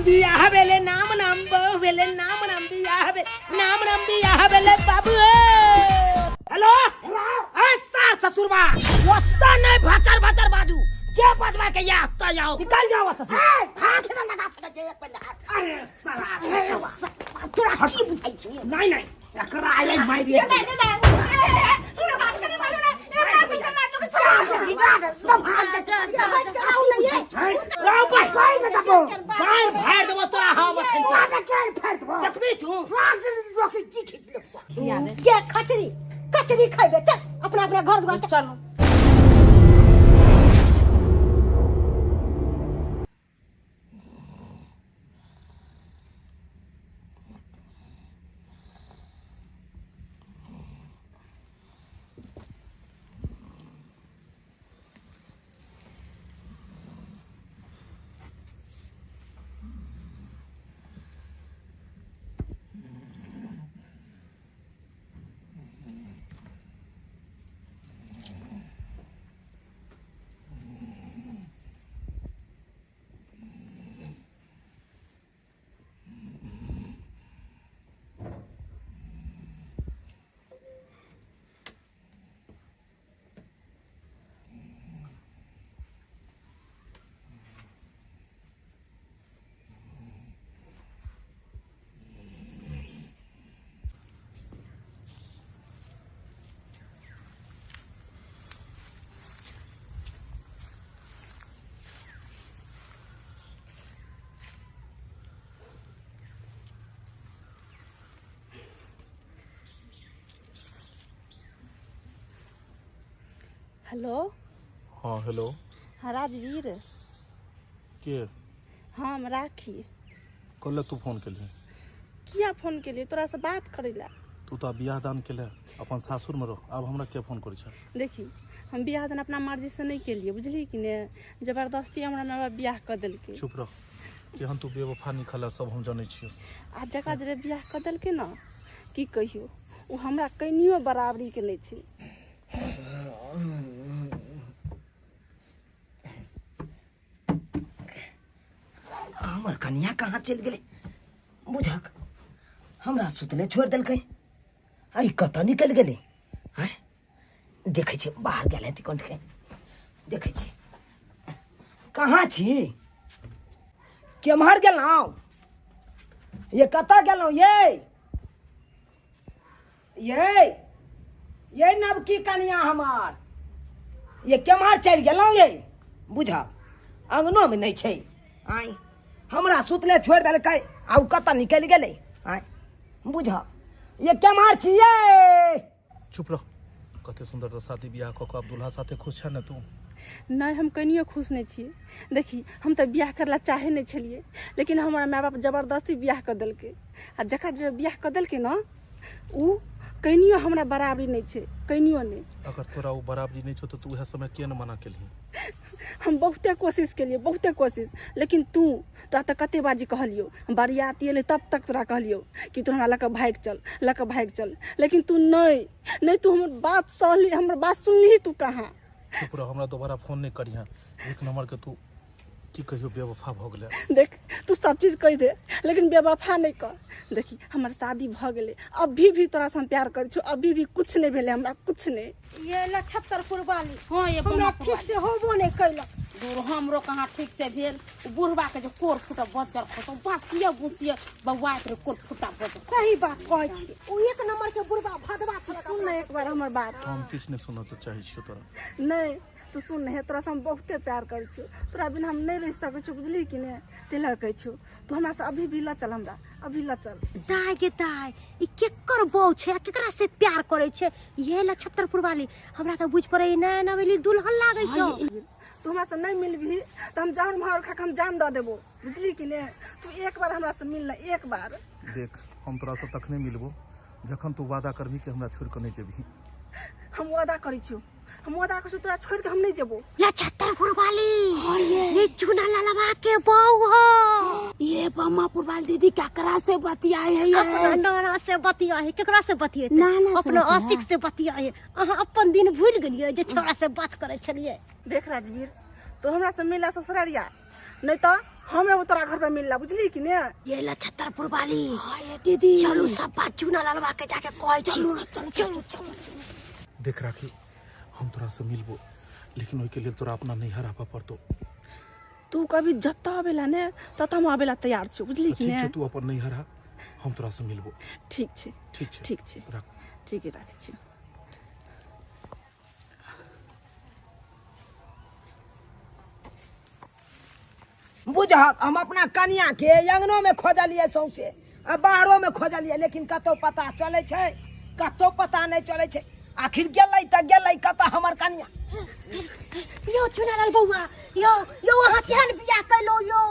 बियाह बेले नाम बेले नाम बियाह बे नाम बियाह बेले बाबू। हेलो सास ससुर बा ओत्ता नहीं भचर भचर बाजू जे बजवा के या त जाओ निकल जाओ वत से हाथ ना लगा सके जे एक पे हाथ। अरे साला तोरा की बुझाई छी नहीं एकरा आले मार दिए दे तोरा बात से मालूम नहीं एकरा भी करना तो सब हाथ कराऊ नहीं है लाओ भाई कोई न दबो गाय फाड़ देबो तोरा हम अखन आगे के फाड़ देबो देखबी तू रात रोकी जी खींच ले के कचरी खाइबे चल अपना घर द्वार चलो। हेलो। हाँ हेलो। हाँ राजवीर के? हाँ हम राखी। कल तू फोन के लिए किया फोन के लिए तोरा से बात करेला। तू तो बियाह दान के अपन सासुर में रहो अब हमरा क्या फोन कर। देखी हम बियाह दान अपना मर्जी से नहीं के लिए बुझली कि ने जबरदस्ती हमरा में बियाह कर दिल के। चुप रह केहन तू बेवफा निकल सब हम जाने छियो। आ जगह जरे बियाह कर दिल के ना की कहियो वो हमरा कनियो बराबरी के नहीं छी। हमर कन्या कहाँ चल गए बुझक हमरा सुतले छोड़ दिलकै आई कत निकल गेले हैं देखे छी बाहर गेले ती कंठ के देखे छी कहाँ छी केम्हर गेलौ ये कत गेलौ ये नवकी कन्या हमार ये केम्हर चल गेलौ ये बुझक अंगनो में नहीं छै आई हमरा सुतले छोड़ दिलकै आउ कत निकल गेले आय बुझ ये केम्हर छियै। चुप रह कते सुंदर तो शादी बियाह क अब दूल्हा साथे खुश है न तू। नहीं हम कनियो खुश नहीं छिए। देखी हम तो बियाह करला चाहे नहीं छलिए लेकिन हमारा माँ बाप जबरदस्ती बियाह कर दिलके आ जखन जे बियाह कर दिलके ना उ कनियो हमरा बराबरी नहीं छे कनियो नहीं। अगर तोरा वो बराबरी नहीं छो तो तू है समय के न मना केलही। हम बहुते कोशिश के लिए बहुते कोशिश लेकिन तू तो कते बाजी कहलियो बरियाती एले तब तक तोरा कहलियो कि तू हमरा लक भाग चल लेकिन तू नहीं तू हमर बात सहली हमर बात सुनली तू कहाँ। चुप रह हमरा दोबारा फोन नहीं करिहा एक नंबर के तू की कहियो बेवफा भ गेले। देख तू सब चीज कह दे लेकिन बेवफा नहीं कर। देखी हमर शादी भ गेले अभी भी तोरा से हम प्यार कर छु अभी भी कुछ नहीं भेले हमरा कुछ नहीं। ये नक्षत्र वाली हाँ ये हमरा ठीक से होबो नहीं कैला दूर हमरो कहाँ ठीक से भेल बुढ़वा के जो कोर फुटा बच्चर खतो बासिया बुसिया बौआ के कोर फुटा बच्चर। सही बात कहै छी ओ एक नंबर के बुढ़वा भदवा छ। सुन ना एक बार हमर बात हम किछ नहीं सुनत चाहे छियो तोरा। नहीं तू सुन है तोरा से हम बहुते प्यार कर छु तोरा बिना हम नहीं रह सकै छु बुझली कि ने तेला कहै छु तू हमरा से अभी भी ला चल हमरा अभी ला चल। दाय के दाय ई केकर बौ छै केकरा से प्यार करे छै ये नक्षत्र वाली हमरा त बुझ पड़े नया नवेली दुल्हन लागे छ। तू हमरा से नहीं मिलबी त हम जान मार खा हम जान द देबो बुझली कि ने तू एक बार हमरा से मिल ले एक बार। देख हम तोरा से तखने मिलबो जखन तू वादा करबी कि हमरा छोड़ के नहीं जेबी। हम वादा करै छु हम वादा कर तोरा छोड़ के हम नहीं जेबो। नक्षत्र वाली ये चूना ललवा के बौ हो ये बम्मापुर वाली दीदी केकरा से बतियाए है अपना नाना से बतियाए केकरा से बतिये अपना आशिक से बतियाए अहाँ अपन दिन भूल गेलिए जे छोरा से बात करे छलिए। देख राजवीर तो हमरा से मिला ससुरारिया नहीं तो हम अब तोरा घर पे मिलला बुझली कि ने। ये ला छतरपुर वाली दीदी चलो सब बात चूना ललवा के जाके कह चलो चलो चलो। देख राखी हम तोरा से मिलबो लेकिन ओई के लिए तोरा अपना नहीं हराबा पड़तो। तू कभी जत्ता आवेला ने तत हम आवेला तैयार छी बुझली कि ठीक ने। है तू अपन नहीं हरा हम तोरा से मिलबो। ठीक छै ठीक छै राख। ठीक है राखै छी। बुझक हम अपना कनिया के अंगनो में खोजलिए सौंसे आ बाहरो में खोजलिए लेकिन कतो पता चले छै कतो पता नहीं चले छै। आखिर गेलै त गेलै कत हमर कनिया। यो चुनालाल बउआ यो वहां केहन बियाह कैलो यो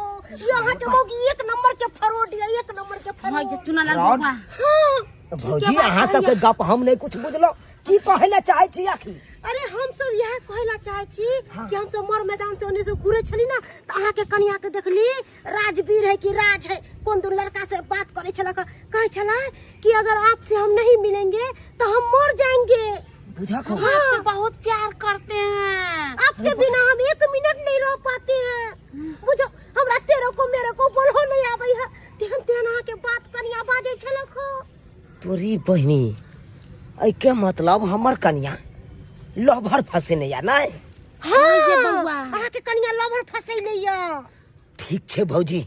वहां के मौगी एक नंबर के फरोड है एक नंबर के फरोड। हां चुनालाल बउआ भौजी अहाँ सबके गप हम नहीं कुछ बुझलो की कहले चाहे छी आखिर। अरे हम सब यह कहला चाहे छी कि हम सब मर मैदान से ओने से घुरे छली ना त अहाँ के कन्या के देखली राजवीर है कि राज है कौन दो लड़का से बात करे छला कहे छला कि अगर आपसे हम नहीं मिलेंगे तो हम मर जाएंगे। बुझक हम आपसे बहुत प्यार करते हैं। आपके बिना हम एक मिनट नहीं रह पाते हैं। बुझो हमरा तेरे को मेरे को बोलहो नहीं आबै है तेहन तेहन अहाँ के बात कन्या बाजे छलक हो। तोरी बहिनी ऐ के मतलब हमर कनिया लभर फसे नहीं या नहीं। हां बउआ अहाँ के कन्या लवर फसैले या। ठीक छे भौजी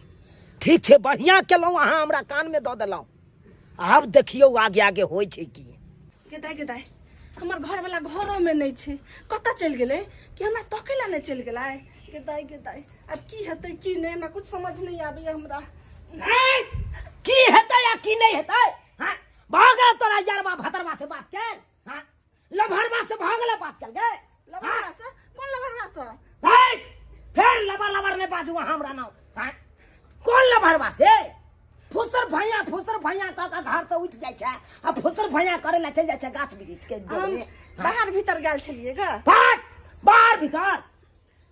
ठीक छे बढ़िया केलौ अहाँ हमरा कान में द देलौ। अब देखियो आगे आगे होय छै की। गेदाय हमर घर वाला घरों में नहीं छे कत चल गेले कि हमरा तकेला नहीं चल गेला। गेदाय अब की हेतै की नहीं हमरा कुछ समझ नहीं आबै हमरा। की हेतै या की नहीं हेतै। हां भागा तोरा यारवा भतरवा से बात कर। हां लभरवा से भागला बात कर गए। लभरवा से कौन लभरवा से। हाय फिर लबर ने बाजू हमरा नाम। हां कौन लभरवा से फुसर भैया का घर से उठ जाय छै आ फुसर भैया करे ला चल जाय छै गाछ वृक्ष के डोर में। बाहर भीतर गेल छलिए गा। बाहर भीतर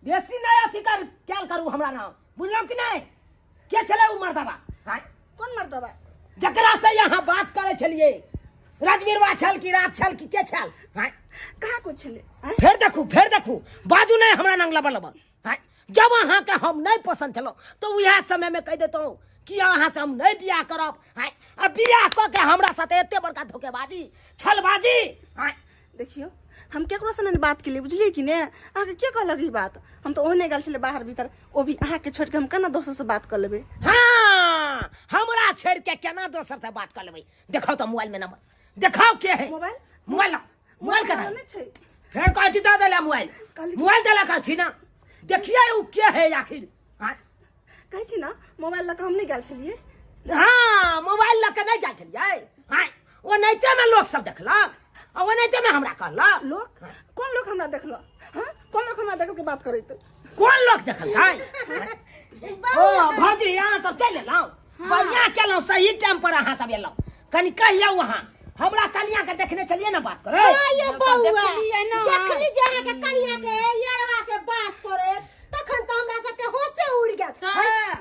बेसी नहीं अथी कर क्या करू हमरा नाम बुझलौ कि नहीं। के छले उ मर्दवा। हां कौन मर्दवा जकरा से यहाँ बात करे छलिए राजवीरवा छल की रात छल की के छल। हां कहाँ कुछ छले। फिर देखू बाजू नहीं हमरा नाम लबर। हां जब अहाँ के हम नहीं पसंद चलो तो वह समय में कह देता हूँ कि अहाँ से हम नहीं बियाह करब। हां अब बियाह क के हमरा साथे एते बड़का धोखेबाजी छलबाजी। हां देखियो हम केकरो से नहीं बात के लिए बुझलिए कि ने। अहाँ के के कहलक ई बात हम तो ओहने गेल छले बाहर भीतर ओ भी अहाँ के छोड़ के हम केना दोसर से बात कर लेबे। हां हमरा छोड़ के केना दोसर से बात कर लेबे। देखाओ तो मोबाइल में नंबर देखाओ के है। मोबाइल का नहीं छै फिर कह छी दादा ले मोबाइल देला का छी ना देखिए उ के है आखिर। हां कहै छी ना मोबाइल लक हम नहीं गेल छलिए। हां मोबाइल लक नहीं गेल छलिए। हां ओ नैते में लोग सब देखलक आ ओ नैते में हमरा कहलक लोग कौन लोग हमरा देखलो। हां कौन लोग हमरा देख के बात करे तो कौन लोग देखल है। ओ भौजी यहाँ सब चल एलौ बढ़िया केलौ सही टाइम पर अहाँ सब एलौ कनी कहियो वहां हमरा कनिया के देखने चलिए ना बात करे। हां ये बउआ देखली जे अहाँ के कन्या के यारवा से बात करे तखन तो हमरा सब के होश से उड़ गेल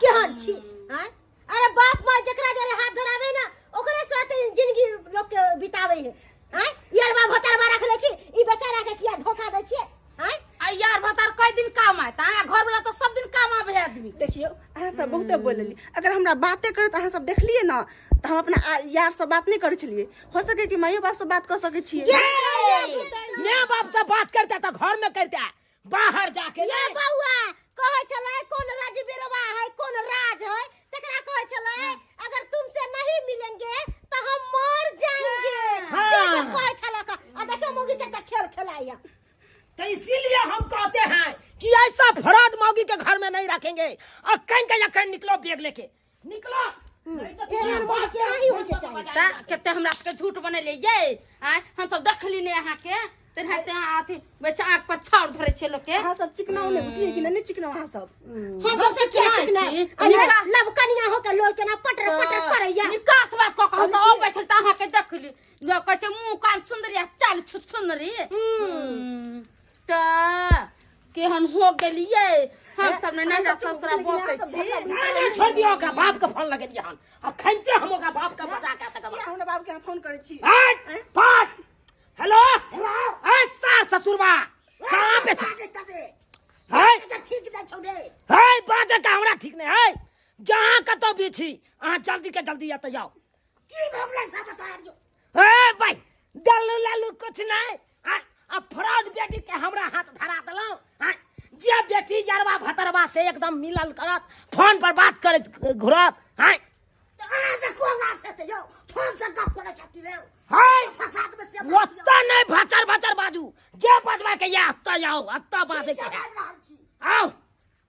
केहन छी। हां अरे बाप मां जकरा जरे हाथ धरावे ना ओकरे साथे जिंदगी लोग के बितावे है। हां यारवा भतरवा रख ले छी ई बेचारा के किया धोखा दे छी। हां आ यार भतार कई दिन काम आए ता घर वाला तो सब दिन काम आवे है आदमी। देखियो अहाँ सब बहुते बोलली अगर हमरा बातें करे तो अहाँ सब देखलिए ना तो हम अपना यार से बात नहीं करे छलिए। हो सके कि मायो बाप से बात कर सके छिए। मां बाप से बात करते तो घर में करते बाहर जाके ये बउआ कहे चले कौन राजवीरवा है कौन राज है तकरा कहे चले अगर तुमसे नहीं मिलेंगे तो हम मर जाएंगे। ये सब कहे चला का आ देखो मौगी के खेल खेलाया। तो इसीलिए हम कहते हैं कि ऐसा फ्रॉड मौगी के घर में नहीं रखेंगे और कहीं कहीं निकलो बैग लेके निकलो। एरिया मौगी के रही हो के चाहिए ता केते हमरा के झूठ बने ले ये हम सब देखली ने अहाँ के तेनाते आथी बेचा आंख पर छाड़ धरे छे लोग के। अहाँ सब चिकनाओ ने बुझलिए कि नहीं चिकनाओ अहाँ सब। हम सब चिकना अरे लब कनिया हो के लोल के ना पटर पटर करैया निकास बात को कह तो ओ बैठल ता अहाँ के देखली जो कह छे मुंह कान सुंदरिया चाल सुंदरी त केहन हो गेलिए हम सब ने ना ससुरा बसे छी। नहीं छोड़ दियो का बाप का फोन लगे दिया हम अब खनते हम का बाप का बता के सकबा। हमरा बाप के फोन करे छी। बात हेलो ए सास ससुरबा कहां पे है ठीक नहीं छोड़े है बाजे का हमरा ठीक नहीं है जहां कतो भी छी अहाँ जल्दी के जल्दी आते जाओ की भोगले सब बता दियो ए भाई दल्लू लालू कुछ नहीं अब फ्रॉड बेटी के हमरा हाथ धरा देलौ जे बेटी यारवा भतरवा से एकदम मिलल करत फोन पर बात करत घुरत है आ से कोला से ते यो फोन से गप करे छती ले है फसाद में से ओत्ता नहीं भचर भचर बाजू जे बजवा के या अत्ता जाओ अत्ता बाजे के आओ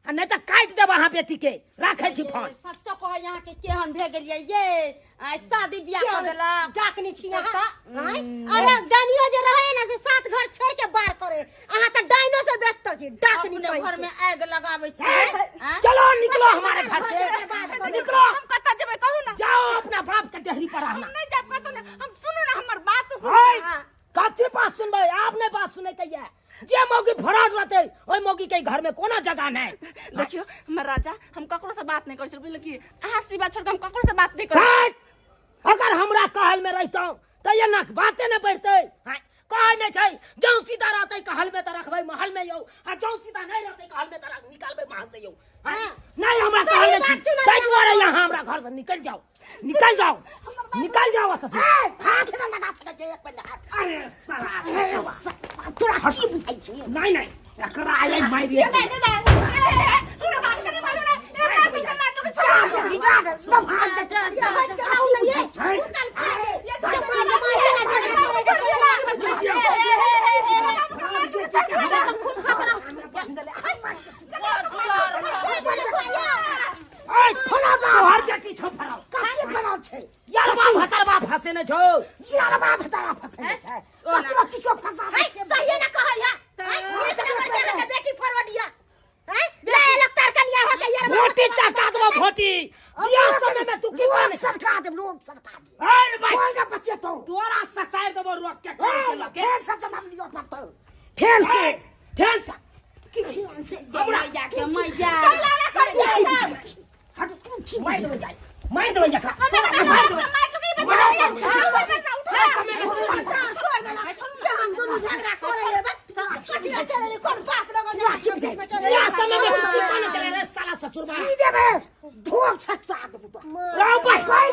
नहीं तो काट देब अहाँ बेटी के राखे छी फोन सच्चो कह यहाँ के केहन भे गेलिए ये शादी बियाह कर देला डाकनी छी अरे डानियो जे रहे ना से सात घर छोड़ के बाहर करे अहाँ त डाइनो से बेहतर छी डाकनी अपने घर में आग लगावे छी चलो निकलो हमारे घर से निकलो हम कत्ता जेबै कहू ना जाओ अपना बाप के देहरी पर हम रहना नहीं जाब कतौ ना हम सुनू ना हमर बात तो है सुनू कथी बात सुनबै आपने बात सुनै के ये जे मौगी फ्रॉड रहते ओई मौगी के घर में कोनो जगह नहीं देखियो हमर राजा हम ककरो से बात नहीं कर सकब लेकिन अहाँ सी बात छोड़ के हम ककरो से बात नहीं कर अगर हमरा कहल में रहतौ त ये ना बाते न बढ़ते कहे नहीं छै जौ सीधा रहते कहल में त रखबै महल में यौ आ जौ सीधा नहीं रहते कहल में त निकालबै महल से यौ नहीं हमरा कहल में छी बैठो रे यहाँ हमरा घर से निकल जाओ निकल जाओ हाथ ना लगा सके जे एक पे हाथ अरे साला तोरा हसी बुझाई छी नहीं एकरा आइ मारि फंसे न छो यारवा भतारा फसे छै ककरो किछो फसा सही ना कहल है एक नंबर के बेटी फॉरवर्डिया है बे लगतार कन्या हो के यारवा भोटी चका दो भोटी या समय में तू की लोग सरका दे अरे भाई कोई ना बचे तो तोरा ससार देबो रोक के लगे फेर से जन्म लियो पड़तो फेर से की फेर से मैया के मैया हट तू छी मार दो या सीधे में भोग सकता राव भाई गाय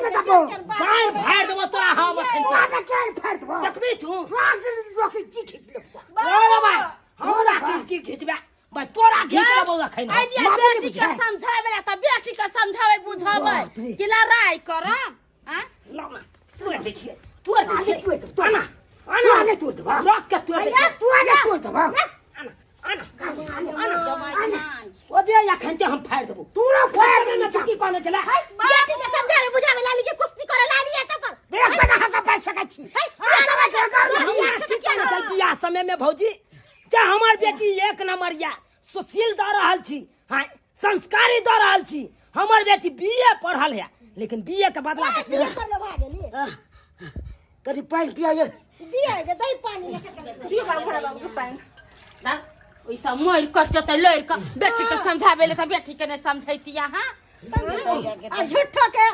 फाड़ देबो तोरा हम आगे क्या फाड़ दो देखबी तू रोकी जी खींच ले अरे भाई हमरा की खींचबे भाई तोरा खींच लेबो रखै ना आइडिया बेटी के समझावे त बेटी के समझावे बुझावे कि लड़ाई कर हां लो ना तोड़ दे छिए तोड़ ना आना तोड़ दो रोक के तोड़ दे तू आगे तोड़ दो ओजे या खंते हम फाड़ देबो तूरा फाड़ देना चुकी कोने चला बेटी के समझावे बुझावे लाली के कुश्ती करे लाली है त पर देख बना हंसा पैसा सकै छी चल बियाह समय में भौजी जे हमर बेटी एक नंबर या सुशील द रहल छी हां संस्कारी द रहल छी हमर बेटी बीए पढ़ल है लेकिन बीए के बदला कर लो भागे करी पानी पिया दिए के दही पानी दियो भोला बाबू के पानी ना ओइसा मोर कट त लड़ के बेटी के समझावे ले त बेटी के ने समझैतिया हां आ झूठो के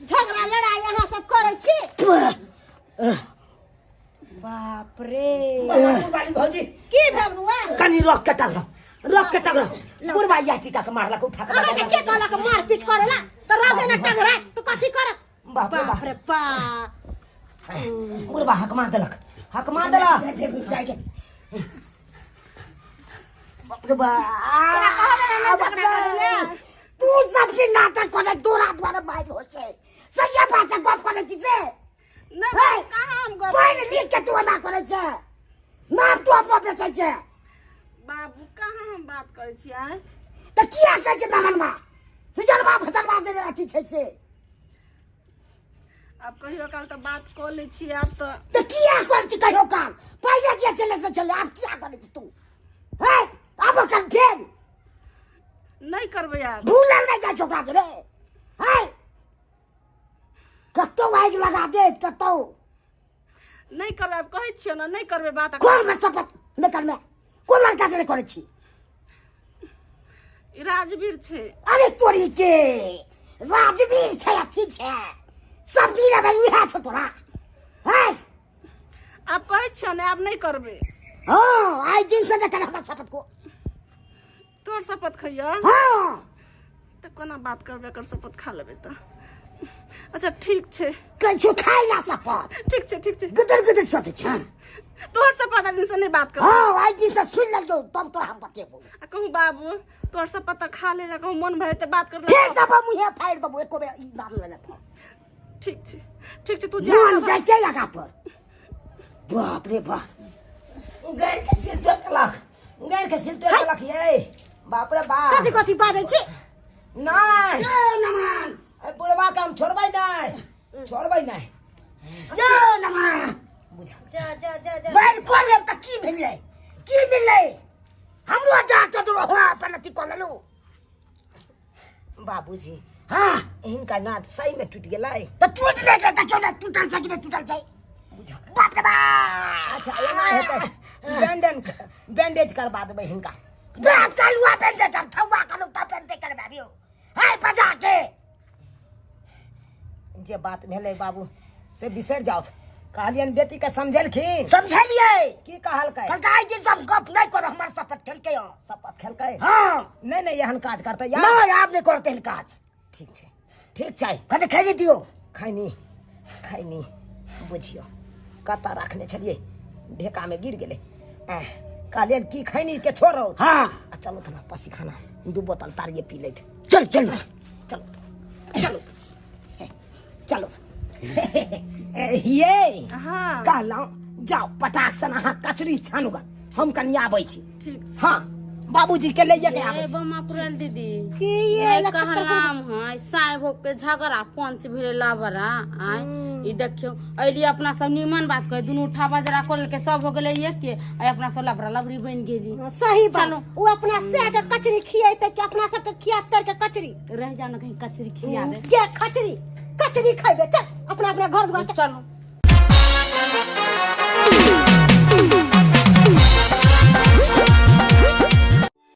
झगड़ा लड़ाई यहाँ सब करे छी बाप रे वाली भौजी की भगवा कनी रख के टगरो बुरबा या टीका के मारला को उठा अरे के कहला के मार पीट करेला तो रागे न टगरा तू कथि कर बाप बाप रे बा बुरबा हक मार देलक बाप रे बा तू सब के नाटक करे तोरा द्वारा बात हो छै सही बात गप करे छी से नहीं कहां हम गप कोई लिख के तू अदा करे छै ना तू अपना बेचे छै बाबू कहां हम बात करे छी आय त किया कहै छै दामनवा से जलवा भतरवा से अथी छै से अब कहियो काल तो बात कर ले छी आप तो किया कर छी कहियो काल पहिले जे चले से चले अब क्या करे छी तू है अब कर फेर नहीं करबे आप भूलल नहीं जा छोकरा के रे है कतो वाइग लगा दे कतो नहीं करबे आप कहै छियो ना नहीं करबे बात कोन में शपथ निकल में कोन लड़का जे करे छी राजवीर छे अरे तोरी के राजवीर छै अथी छै सब दिन भाई उहा छ तोरा है आप कहै छियो ना आप नहीं करबे हां आज दिन से न करे हमर शपथ को तोर शपथ खइया हाँ तो कोना बात करबे कर शपथ खा लेबे तो अच्छा ठीक छे कछु खाई ना शपथ ठीक छे गदर गदर सोचे छ तोहर शपथ आदमी से नहीं बात कर हाँ आई जी से सुन ल दो तब तो हम बतेबो कहूँ बाबू तोहर शपथ तो खा ले कहूँ मन भरे ते बात कर ले ठीक दबा मुहे फाड़ दबो एको बे ई नाम लेना था ठीक छे तू जा मन जाके लगा पर बाप रे बाप गैर के सिर तो चलक ये बाप रे बाप कथि कथि बाजै छी नहीं नमन ए बुढ़वा काम छोड़बै नहीं जो नमन बुझा जा बैल कोन लेब त की मिललै हमरो डाक्टर तो हो अपन अथी कोन लेलु बाबूजी हां इनका नाट सही में टूट गेलै त टूट नै गेलै त क्यों ना टूटल छै कि नहीं टूटल छै बुझा बाप रे बाप अच्छा एना हेतै बैंडेज करबा देबै हिनका बाप कलुआ बैंडेज कर ठौवा कलु त बैंडेज करबाबियो हाय बजा के जे बात भेलै बाबू से बिसर जाओ कहलियन बेटी के समझलिए की कहलकै कहलकै जे सब गप नहीं करो हमर शपथ खेलकै हां नहीं एहन काज करतै यार नहीं आप नहीं करते एहन काज ठीक छै कने खाइ दियो खैनी बुझियो कता रखने छलिए ढेका में गिर गेले कहलियन की खैनी के छोड़ो हां चलो तना पसी खाना 2 बोतल तारिए पी लेत चलो ये हाँ कहलौ जाओ पटाक सन अहाँ कचरी छानुगा हम कनी आबै छी ठीक हाँ बाबूजी के ले के आबै ए बम्मा पुरल दीदी की ये कहलाम है साहेब के झगड़ा पंच भेले लाबरा आय ई देखियो अइली अपना सब निमन बात कह दुनु उठा बजरा कोल के सब हो गेले एक के आ अपना सब लबरा लबरी बन गेली सही बात चलो। वो अपना से के कचरी खियाइते कि अपना सब के खिया तर के कचरी रह जाना कहीं कचरी खिया दे के कचरी खइबे चल अपना घर चलो